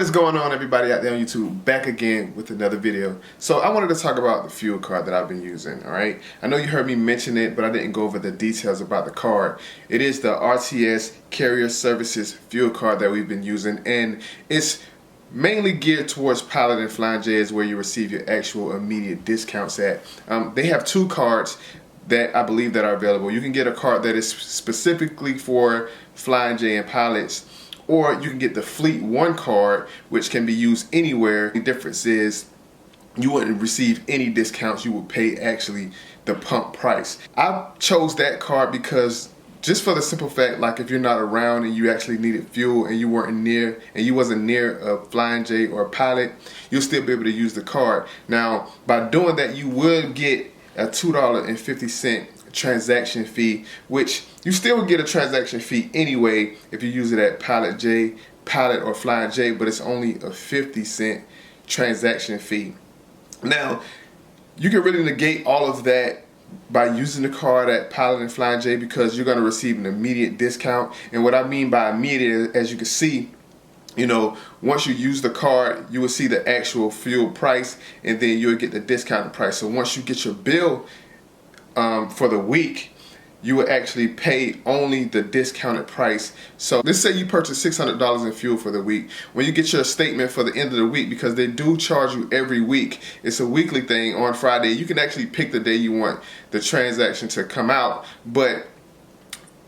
is going on, everybody out there on YouTube? Back again with another video. So I wanted to talk about the fuel card that I've been using. Alright, I know you heard me mention it, but I didn't go over the details about the card. It is the RTS Carrier Services fuel card that we've been using, and it's mainly geared towards Pilot and Flying J, is where you receive your actual immediate discounts at. They have two cards that I believe that are available. You can get a card that is specifically for Flying J and pilots, or you can get the Fleet 1 card, which can be used anywhere. The difference is you wouldn't receive any discounts. You would pay actually the pump price. I chose that card because just for the simple fact, like if you're not around and you actually needed fuel and you wasn't near a Flying J or a pilot, you'll still be able to use the card. Now, by doing that, you would get a $2.50 transaction fee, which you still would get a transaction fee anyway if you use it at Pilot or Flying J, but it's only a 50-cent transaction fee. Now, you can really negate all of that by using the card at Pilot and Flying J, because you're going to receive an immediate discount. And what I mean by immediate, as you can see, once you use the card, you will see the actual fuel price, and then you'll get the discounted price. So once you get your bill for the week, you will actually pay only the discounted price. So let's say you purchase $600 in fuel for the week. When you get your statement for the end of the week, because they do charge you every week, it's a weekly thing on Friday. You can actually pick the day you want the transaction to come out, but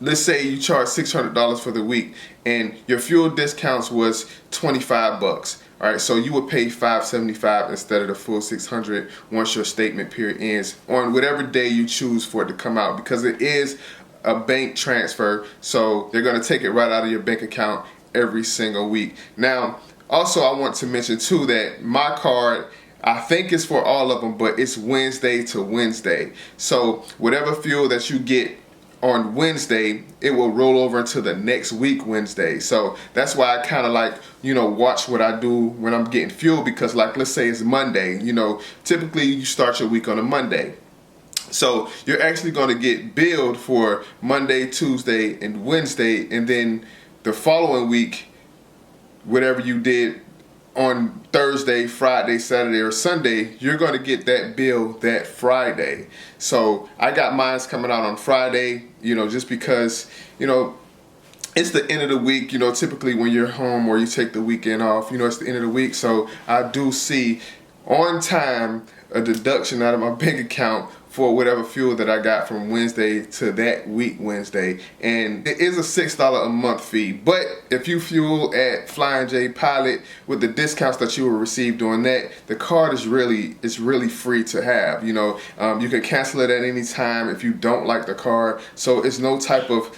let's say you charge $600 for the week and your fuel discounts was $25. All right, so you would pay $575 instead of the full $600 once your statement period ends on whatever day you choose for it to come out, because it is a bank transfer. So they're going to take it right out of your bank account every single week. Now, also I want to mention too that my card, I think it's for all of them, but it's Wednesday to Wednesday. So whatever fuel that you get on Wednesday, it will roll over into the next week Wednesday. So that's why I kind of like, watch what I do when I'm getting fuel, because like, let's say it's Monday, typically you start your week on a Monday. So you're actually going to get billed for Monday, Tuesday, and Wednesday, and then the following week, whatever you did on Thursday, Friday, Saturday, or Sunday, you're going to get that bill that Friday. So I got mine coming out on Friday, just because, it's the end of the week. Typically when you're home or you take the weekend off, it's the end of the week. So I do see on time a deduction out of my bank account for whatever fuel that I got from Wednesday to that week Wednesday. And it is a $6 a month fee. But if you fuel at Flying J, Pilot, with the discounts that you will receive doing that, the card is really free to have. You can cancel it at any time if you don't like the card. So it's no type of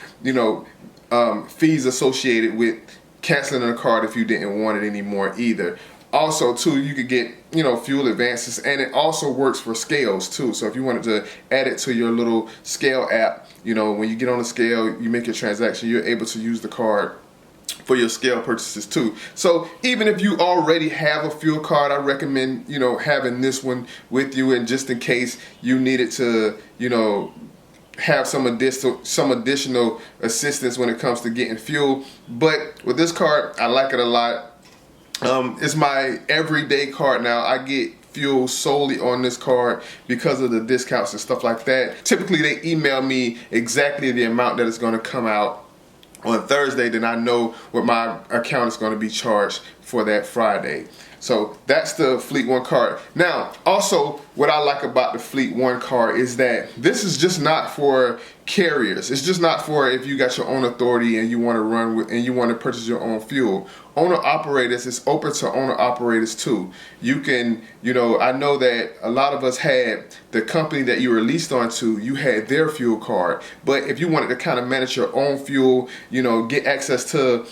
fees associated with canceling the card if you didn't want it anymore either. Also too, you could get fuel advances, and it also works for scales too. So if you wanted to add it to your little scale app, when you get on the scale, you make your transaction, you're able to use the card for your scale purchases too. So even if you already have a fuel card, I recommend having this one with you, and just in case you needed to have some additional assistance when it comes to getting fuel. But with this card, I like it a lot. It's my everyday card now. I get fuel solely on this card because of the discounts and stuff like that. Typically they email me exactly the amount that is going to come out on Thursday, then I know what my account is going to be charged for that Friday. So that's the Fleet 1 card. Now, also what I like about the Fleet 1 card is that this is just not for carriers. It's just not for if you got your own authority and you want to run with and you want to purchase your own fuel. Owner operators, it's open to owner operators too. You can, I know that a lot of us had the company that you were leased onto, you had their fuel card. But if you wanted to kind of manage your own fuel, get access to,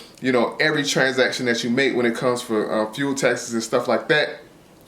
every transaction that you make when it comes for fuel taxes and stuff like that,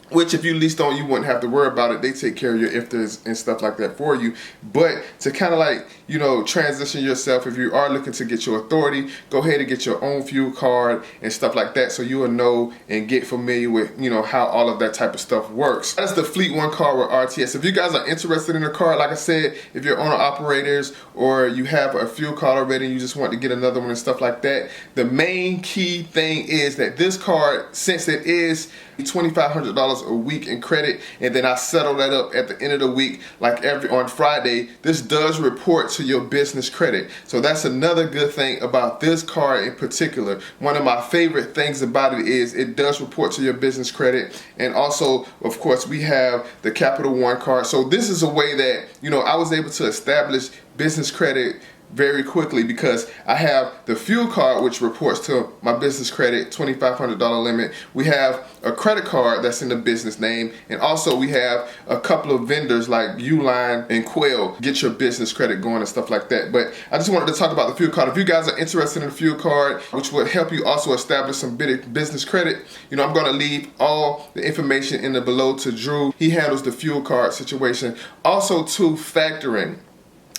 which if you leased on, you wouldn't have to worry about it. They take care of your ifters and stuff like that for you. But to kind of like, you know, transition yourself, if you are looking to get your authority, go ahead and get your own fuel card and stuff like that, so you will know and get familiar with, you know, how all of that type of stuff works. That's the Fleet One card with RTS. If you guys are interested in a card, like I said, if you're owner operators or you have a fuel card already and you just want to get another one and stuff like that, the main key thing is that this card, since it is $2,500 a week in credit, and then I settle that up at the end of the week, like on Friday, this does report to your business credit. So that's another good thing about this card in particular. One of my favorite things about it is it does report to your business credit. And also, of course, we have the Capital One card. So this is a way that, you know, I was able to establish business credit very quickly, because I have the fuel card, which reports to my business credit, $2,500 limit. We have a credit card that's in the business name, and also we have a couple of vendors like Uline and Quail, get your business credit going and stuff like that. But I just wanted to talk about the fuel card. If you guys are interested in the fuel card, which will help you also establish some business credit, you know, I'm going to leave all the information in the below to Drew. He handles the fuel card situation. Also to factoring.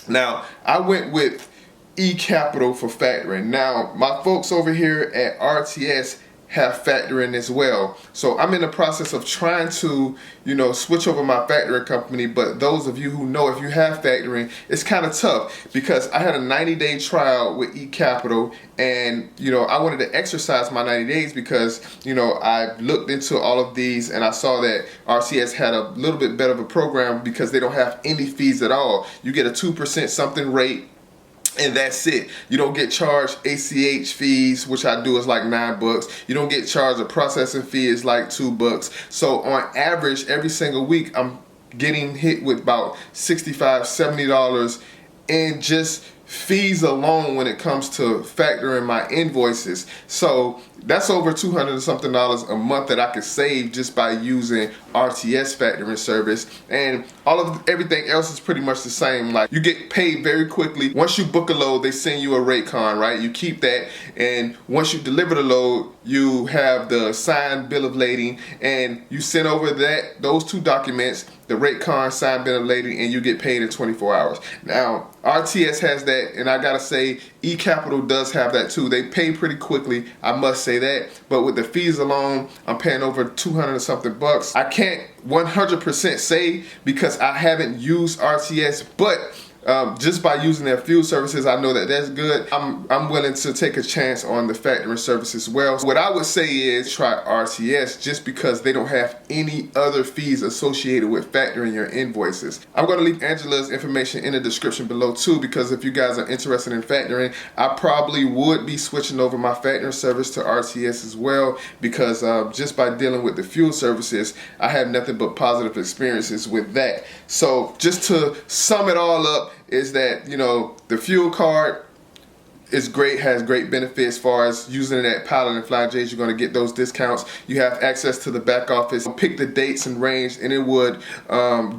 Now, I went with eCapital for factoring. Now, my folks over here at RTS have factoring as well. So I'm in the process of trying to, you know, switch over my factoring company. But those of you who know, if you have factoring, it's kind of tough, because I had a 90-day trial with eCapital, and, you know, I wanted to exercise my 90 days because, you know, I looked into all of these and I saw that RTS had a little bit better of a program, because they don't have any fees at all. You get a 2% something rate, and that's it. You don't get charged ACH fees, which I do is like $9. You don't get charged a processing fee, is like $2. So on average, every single week, I'm getting hit with about $65, $70 in just fees alone when it comes to factoring my invoices. So that's over $200 and something a month that I could save just by using RTS factoring service. And everything else is pretty much the same. Like, you get paid very quickly. Once you book a load, they send you a rate con, right? You keep that, and once you deliver the load, you have the signed bill of lading, and you send over those two documents, the rate con, signed bill of lading, and you get paid in 24 hours. Now, RTS has that, and I gotta say, eCapital does have that too. They pay pretty quickly, I must say that. But with the fees alone, I'm paying over $200 and something bucks. I can't 100% say, because I haven't used RTS, but just by using their fuel services, I know that that's good. I'm willing to take a chance on the factoring service as well. So what I would say is try RTS, just because they don't have any other fees associated with factoring your invoices. I'm going to leave Angela's information in the description below too, because if you guys are interested in factoring, I probably would be switching over my factoring service to RTS as well, because just by dealing with the fuel services, I have nothing but positive experiences with that. So just to sum it all up, is that, you know, the fuel card is great, has great benefits as far as using it at Pilot and Fly J's. You're going to get those discounts. You have access to the back office. Pick the dates and range, and it would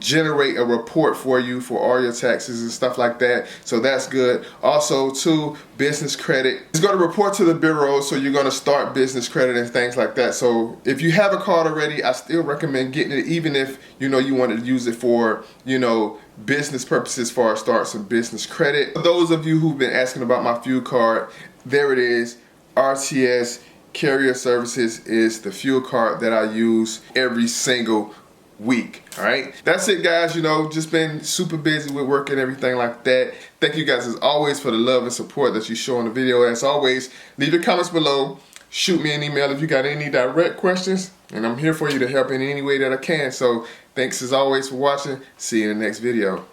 generate a report for you for all your taxes and stuff like that. So that's good. Also, too, business credit. It's going to report to the bureau, so you're going to start business credit and things like that. So if you have a card already, I still recommend getting it, even if, you know, you want to use it for, you know, business purposes, for start some business credit. For those of you who've been asking about my fuel card, there it is. RTS Carrier Services is the fuel card that I use every single week. All right, that's it, guys. You know, just been super busy with work and everything like that. Thank you guys as always for the love and support that you show on the video. As always, leave your comments below. Shoot me an email if you got any direct questions, and I'm here for you to help in any way that I can. So thanks as always for watching. See you in the next video.